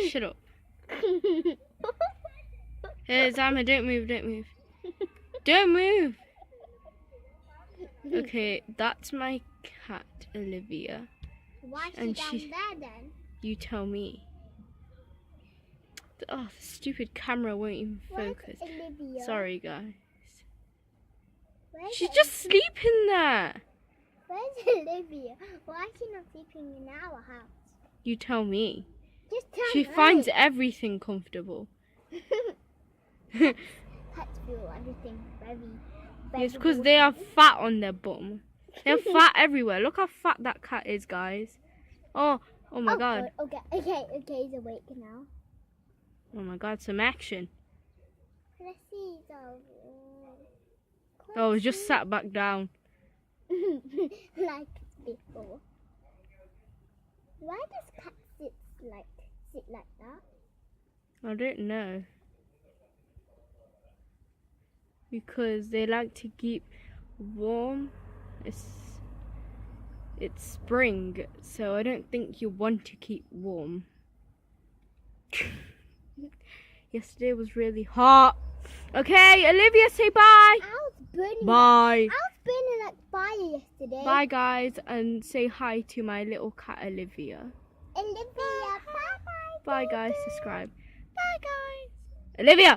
Shut up. Hey, Zama, don't move, don't move. Don't move! Okay, that's my cat, Olivia. Why is she down there then? You tell me. Oh, the stupid camera won't even focus. Olivia? Sorry, guys. Where's She's just sleeping there. Where's Olivia? Why is she not sleeping in our house? You tell me. Just tell She me. finds everything comfortable. Pets feel everything very Yes, because they are fat on their bottom. They're fat everywhere. Look how fat that cat is, guys. Oh my god. Okay, he's awake now. Oh my god, some action. Let's see. Oh, it's just sat back down. Like before. Why does cat sit like that? I don't know. Because they like to keep warm. It's spring, so I don't think you want to keep warm. Yesterday was really hot. Okay, Olivia, say bye. I was burning. Bye. I was burning like fire yesterday. Bye, guys, and say hi to my little cat, Olivia. Olivia, bye. Bye, guys. Subscribe. Bye, guys. Olivia.